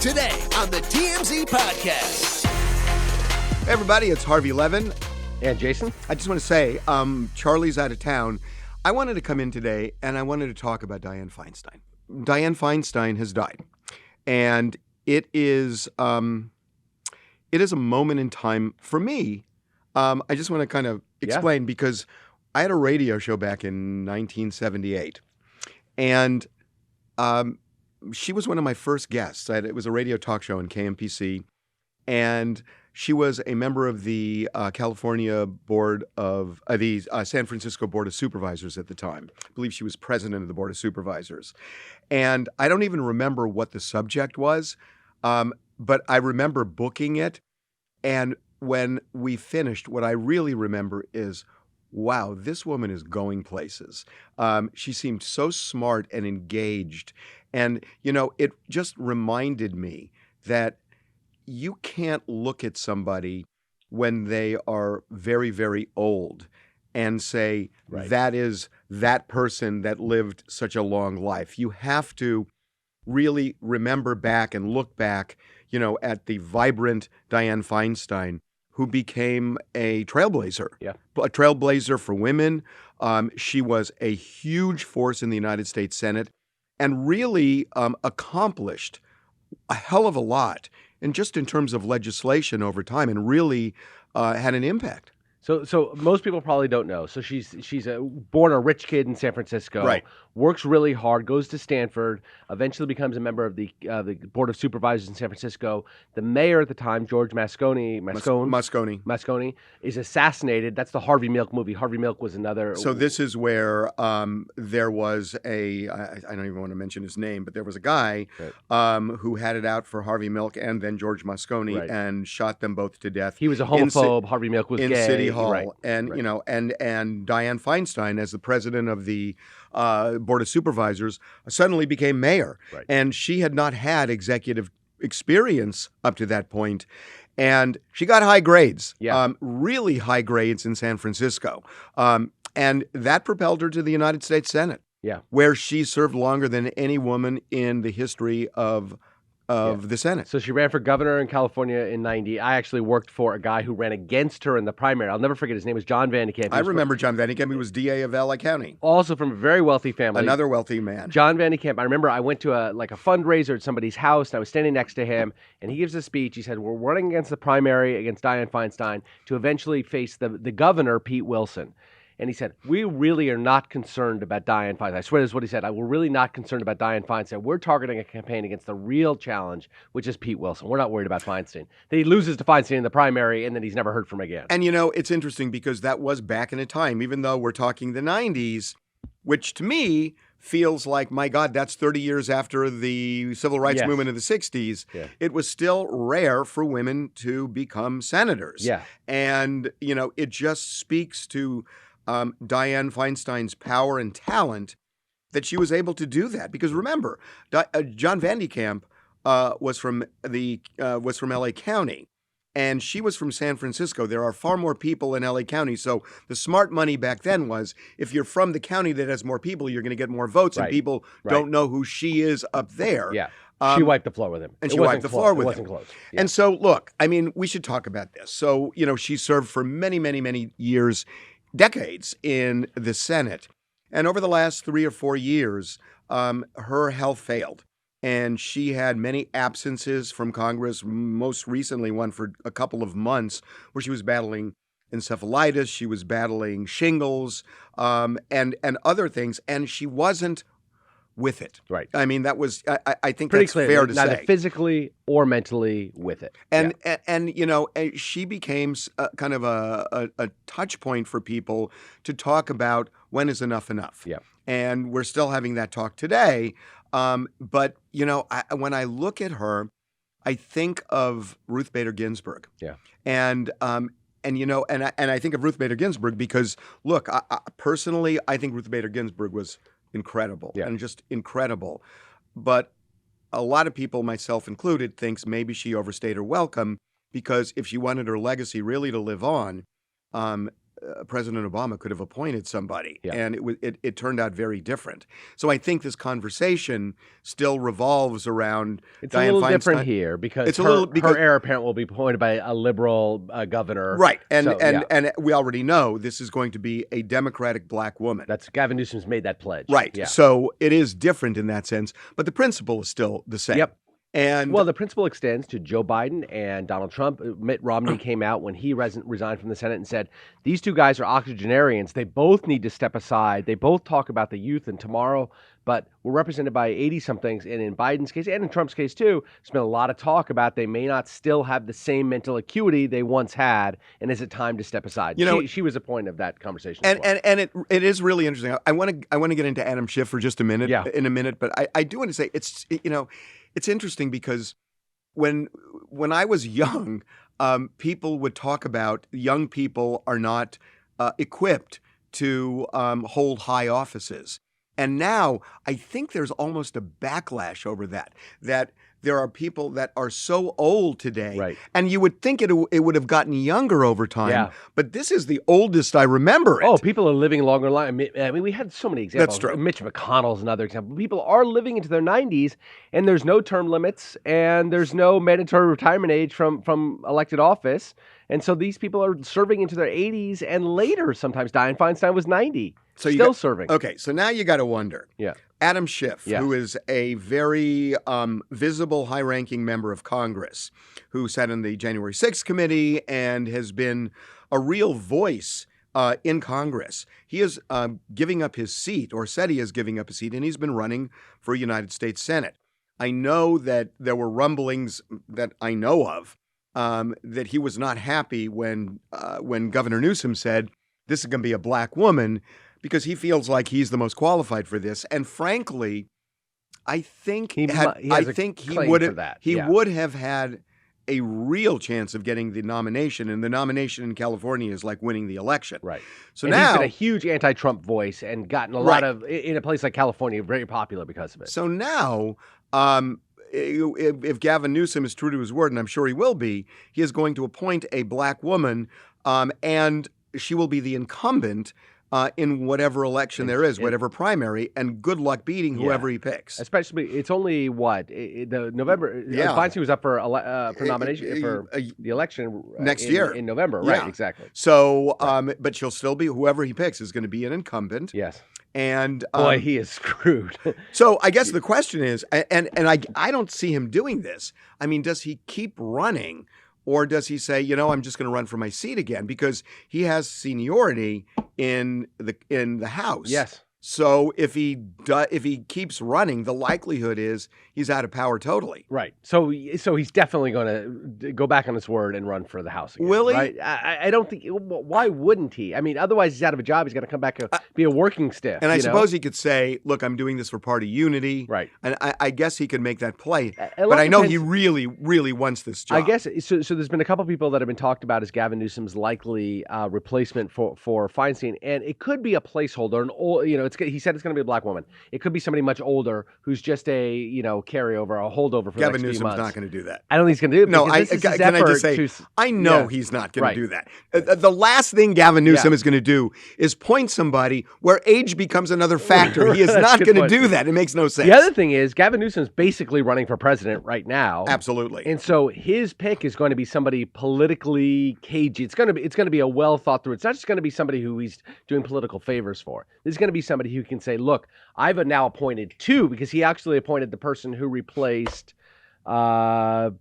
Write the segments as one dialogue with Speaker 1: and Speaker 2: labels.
Speaker 1: Today on the TMZ Podcast.
Speaker 2: Hey everybody, it's Harvey Levin.
Speaker 3: And Jason?
Speaker 2: I just want to say, Charlie's out of town. I wanted to come in today and I wanted to talk about Dianne Feinstein. Dianne Feinstein has died. And it is a moment in time for me. I just want to kind of explain because I had a radio show back in 1978. And she was one of my first guests. It was a radio talk show in KMPC. And she was a member of the California Board of the San Francisco Board of Supervisors at the time. I believe she was president of the Board of Supervisors. And I don't even remember what the subject was, but I remember booking it. And when we finished, what I really remember is, wow, this woman is going places. She seemed so smart and engaged. And, you know, it just reminded me that you can't look at somebody when they are very, very old and say, that is that person that lived such a long life. You have to really remember back and look back, you know, at the vibrant Dianne Feinstein, who became a trailblazer, a trailblazer for women. She was a huge force in the United States Senate and really accomplished a hell of a lot, and just in terms of legislation over time, and really had an impact.
Speaker 3: So most people probably don't know. So she's born a rich kid in San Francisco, works really hard, goes to Stanford, eventually becomes a member of the Board of Supervisors in San Francisco. The mayor at the time, George Moscone, is assassinated. That's the Harvey Milk movie. Harvey Milk was another.
Speaker 2: So this is where there was I don't even want to mention his name, but there was a guy who had it out for Harvey Milk and then George Moscone and shot them both to death.
Speaker 3: He was a homophobe. Harvey Milk was
Speaker 2: in
Speaker 3: gay.
Speaker 2: City Hall, and you know, and Dianne Feinstein, as the president of the Board of Supervisors, suddenly became mayor, and she had not had executive experience up to that point, and she got high grades, really high grades in San Francisco, and that propelled her to the United States Senate, where she served longer than any woman in the history of the Senate.
Speaker 3: So she ran for governor in California in 90. I actually worked for a guy who ran against her in the primary. I'll never forget his name was John Van de Kamp.
Speaker 2: I remember John Van de Kamp. He was DA of LA County.
Speaker 3: Also from a very wealthy family.
Speaker 2: Another wealthy man.
Speaker 3: John Van de Kamp. I remember I went to a fundraiser at somebody's house, and I was standing next to him, and he gives a speech. He said, we're running against the primary against Dianne Feinstein to eventually face the governor, Pete Wilson. And he said, we really are not concerned about Dianne Feinstein. I swear this is what he said. We're really not concerned about Dianne Feinstein. We're targeting a campaign against the real challenge, which is Pete Wilson. We're not worried about Feinstein. Then he loses to Feinstein in the primary, and then he's never heard from again.
Speaker 2: And, you know, it's interesting because that was back in a time, even though we're talking the 90s, which to me feels like, my God, that's 30 years after the civil rights movement of the 60s. It was still rare for women to become senators. And, you know, it just speaks to Dianne Feinstein's power and talent that she was able to do that. Because remember, John Van de Kamp was from LA County, and she was from San Francisco. There are far more people in LA County, so the smart money back then was, if you're from the county that has more people, you're going to get more votes, and people don't know who she is up there.
Speaker 3: She wiped the floor with him.
Speaker 2: And she wiped the floor with him.
Speaker 3: It wasn't close.
Speaker 2: And so, look, I mean, we should talk about this. So, you know, she served for many, many, many years, decades in the Senate. And over the last 3 or 4 years, her health failed. And she had many absences from Congress, most recently one for a couple of months, where she was battling encephalitis, she was battling shingles, and other things. And she wasn't with it. I mean, that was, I think
Speaker 3: pretty
Speaker 2: that's
Speaker 3: clear,
Speaker 2: fair to say.
Speaker 3: Neither physically or mentally with it.
Speaker 2: And you know, she became kind of a touch point for people to talk about when is enough enough. And we're still having that talk today. But, you know, when I look at her, I think of Ruth Bader Ginsburg. And you know, and I think of Ruth Bader Ginsburg because, look, personally, I think Ruth Bader Ginsburg was incredible and just incredible. But a lot of people, myself included, thinks maybe she overstayed her welcome because if she wanted her legacy really to live on, President Obama could have appointed somebody,
Speaker 3: Yeah.
Speaker 2: and it turned out very different. So I think this conversation still revolves around
Speaker 3: It's
Speaker 2: Dianne
Speaker 3: a little
Speaker 2: Feinstein.
Speaker 3: different here because
Speaker 2: It's a
Speaker 3: her,
Speaker 2: little- because-
Speaker 3: her heir apparent will be appointed by a liberal governor.
Speaker 2: Right, and
Speaker 3: So, yeah.
Speaker 2: and we already know this is going to be a Democratic black woman.
Speaker 3: That's Gavin Newsom's made that pledge.
Speaker 2: Right.
Speaker 3: Yeah.
Speaker 2: So it is different in that sense, but the principle is still the same.
Speaker 3: Yep.
Speaker 2: And
Speaker 3: Well, the principle extends to Joe Biden and Donald Trump. Mitt Romney came out when he resigned from the Senate and said, these two guys are octogenarians. They both need to step aside. They both talk about the youth and tomorrow, but we're represented by 80-somethings. And in Biden's case and in Trump's case, too, there's been a lot of talk about they may not still have the same mental acuity they once had. And is it time to step aside? She was a point of that conversation.
Speaker 2: And
Speaker 3: as well.
Speaker 2: and it is really interesting. I want to get into Adam Schiff for just a minute.
Speaker 3: Yeah.
Speaker 2: In a minute, but I do want to say it's interesting because when I was young, people would talk about young people are not equipped to hold high offices. And now I think there's almost a backlash over that there are people that are so old today.
Speaker 3: Right.
Speaker 2: And you would think it would have gotten younger over time.
Speaker 3: Yeah.
Speaker 2: But this is the oldest I remember it.
Speaker 3: Oh, people are living longer lives. I mean, we had so many examples.
Speaker 2: That's true.
Speaker 3: Mitch McConnell's another example. People are living into their 90s, and there's no term limits, and there's no mandatory retirement age from elected office. And so these people are serving into their 80s and later. Sometimes Dianne Feinstein was 90, still serving.
Speaker 2: Okay, so now you got to wonder.
Speaker 3: Yeah.
Speaker 2: Adam Schiff,
Speaker 3: Yes.
Speaker 2: who is a very visible, high-ranking member of Congress, who sat in the January 6th committee and has been a real voice in Congress. He is giving up his seat, or said he is giving up his seat, and he's been running for United States Senate. I know that there were rumblings that I know of that he was not happy when Governor Newsom said, this is going to be a black woman, because he feels like he's the most qualified for this. And frankly, I think
Speaker 3: He
Speaker 2: would have had a real chance of getting the nomination, and the nomination in California is like winning the election.
Speaker 3: Right.
Speaker 2: So
Speaker 3: and
Speaker 2: now
Speaker 3: he's been a huge anti-Trump voice and gotten a lot of, in a place like California, very popular because of it.
Speaker 2: So now, if Gavin Newsom is true to his word, and I'm sure he will be, he is going to appoint a black woman, and she will be the incumbent in whatever election there is, whatever primary, and good luck beating whoever he picks.
Speaker 3: Especially, it's only the November.
Speaker 2: Yeah.
Speaker 3: Feinstein was up for nomination for the election
Speaker 2: next year
Speaker 3: in November.
Speaker 2: Yeah.
Speaker 3: Right, exactly.
Speaker 2: So, but she'll still be, whoever he picks is going to be an incumbent.
Speaker 3: Yes.
Speaker 2: And
Speaker 3: Boy, he is screwed.
Speaker 2: so I guess the question is, and I don't see him doing this. I mean, does he keep running? Or does he say, I'm just going to run for my seat again, because he has seniority in the House?
Speaker 3: Yes.
Speaker 2: So if he keeps running, the likelihood is he's out of power totally.
Speaker 3: Right. So he's definitely going to go back on his word and run for the House again.
Speaker 2: Will he?
Speaker 3: Right? I don't think. Why wouldn't he? I mean, otherwise he's out of a job. He's got to come back and be a working stiff.
Speaker 2: And I suppose he could say, "Look, I'm doing this for party unity."
Speaker 3: Right.
Speaker 2: And I guess he could make that play.
Speaker 3: A lot
Speaker 2: But I know
Speaker 3: depends-
Speaker 2: he really, really wants this job.
Speaker 3: I guess so. There's been a couple people that have been talked about as Gavin Newsom's likely replacement for Feinstein, and it could be a placeholder. An old, he said it's going to be a black woman. It could be somebody much older who's just a carryover, a holdover for
Speaker 2: Gavin
Speaker 3: the next few
Speaker 2: Newsom's
Speaker 3: months.
Speaker 2: not going to do that.
Speaker 3: I don't think he's going to do it.
Speaker 2: No,
Speaker 3: because this is his
Speaker 2: can I just
Speaker 3: effort
Speaker 2: say, I know he's not going to do that. The last thing Gavin Newsom is going to do is point somebody where age becomes another factor. He is
Speaker 3: That's
Speaker 2: not
Speaker 3: a good
Speaker 2: going to
Speaker 3: point.
Speaker 2: do that. It makes no sense.
Speaker 3: The other thing is Gavin Newsom's basically running for president right now.
Speaker 2: Absolutely.
Speaker 3: And so his pick is going to be somebody politically cagey. It's going to be a well thought through. It's not just going to be somebody who he's doing political favors for. This is going to be somebody who can say, look, I've now appointed two, because he actually appointed the person who replaced Barbara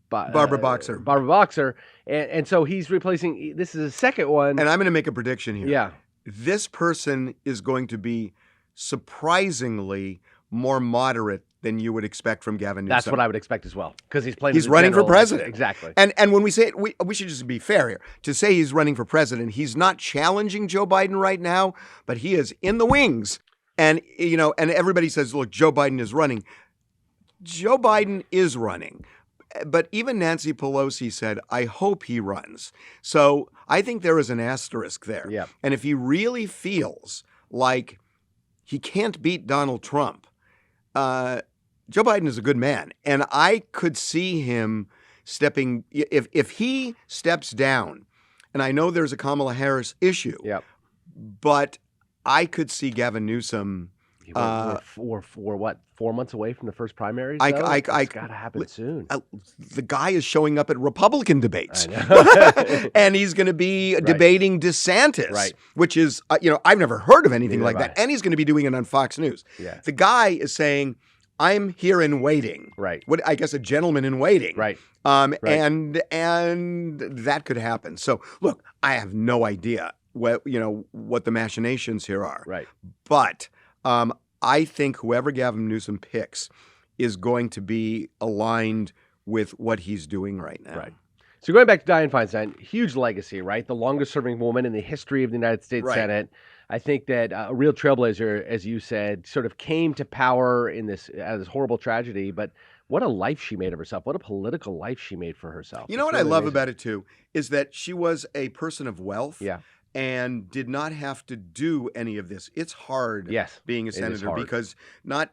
Speaker 2: Boxer.
Speaker 3: Barbara Boxer. And so he's replacing, this is a second one.
Speaker 2: And I'm going to make a prediction here.
Speaker 3: Yeah.
Speaker 2: This person is going to be surprisingly more moderate than you would expect from Gavin Newsom.
Speaker 3: That's what I would expect as well, because he's playing.
Speaker 2: He's running for president.
Speaker 3: Exactly.
Speaker 2: And when we say it, we should just be fair here. To say he's running for president, he's not challenging Joe Biden right now, but he is in the wings. And and everybody says, look, Joe Biden is running. Joe Biden is running. But even Nancy Pelosi said, I hope he runs. So I think there is an asterisk there.
Speaker 3: Yeah.
Speaker 2: And if he really feels like he can't beat Donald Trump, Joe Biden is a good man. And I could see him stepping, if he steps down And I know there's a Kamala Harris issue.
Speaker 3: Yep.
Speaker 2: But I could see Gavin Newsom.
Speaker 3: We're 4 months away from the first primaries?
Speaker 2: It's
Speaker 3: got to happen soon.
Speaker 2: The guy is showing up at Republican debates.
Speaker 3: I know.
Speaker 2: And he's going to be debating DeSantis,
Speaker 3: Right.
Speaker 2: which is, I've never heard of anything
Speaker 3: Neither
Speaker 2: like
Speaker 3: have
Speaker 2: that.
Speaker 3: I.
Speaker 2: And he's going to be doing it on Fox News.
Speaker 3: Yeah.
Speaker 2: The guy is saying, I'm here in waiting.
Speaker 3: Right.
Speaker 2: What I guess a gentleman in waiting.
Speaker 3: Right.
Speaker 2: And that could happen. So look, I have no idea what the machinations here are.
Speaker 3: Right.
Speaker 2: But I think whoever Gavin Newsom picks is going to be aligned with what he's doing right now.
Speaker 3: Right. So going back to Dianne Feinstein, huge legacy, right? The longest serving woman in the history of the United States Senate. I think that a real trailblazer, as you said, sort of came to power in this horrible tragedy. But what a life she made of herself. What a political life she made for herself.
Speaker 2: You know what I love about it, too, is that she was a person of wealth.
Speaker 3: Yeah.
Speaker 2: And did not have to do any of this. It's hard being a senator because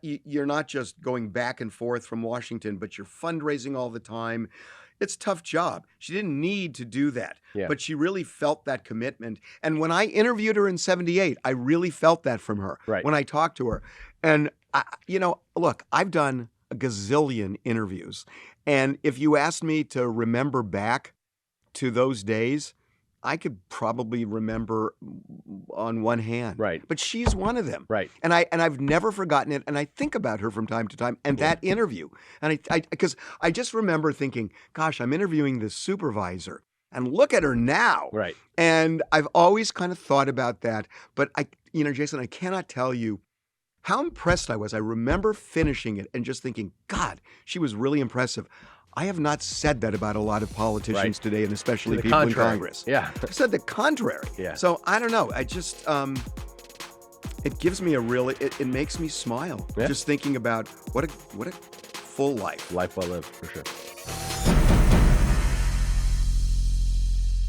Speaker 2: you're not just going back and forth from Washington, but you're fundraising all the time. It's a tough job. She didn't need to do that, but she really felt that commitment. And when I interviewed her in '78, I really felt that from her when I talked to her. And, look, I've done a gazillion interviews. And if you asked me to remember back to those days, I could probably remember on one hand.
Speaker 3: Right.
Speaker 2: But she's one of them.
Speaker 3: Right.
Speaker 2: And I've never forgotten it. And I think about her from time to time and that interview. And because I just remember thinking, gosh, I'm interviewing this supervisor and look at her now.
Speaker 3: Right.
Speaker 2: And I've always kind of thought about that. But Jason, I cannot tell you how impressed I was. I remember finishing it and just thinking, God, she was really impressive. I have not said that about a lot of politicians today, and especially people in Congress.
Speaker 3: Yeah.
Speaker 2: I said the contrary.
Speaker 3: Yeah.
Speaker 2: So I don't know. I just, it gives me it makes me smile just thinking about what a full life.
Speaker 3: Life well lived, for sure.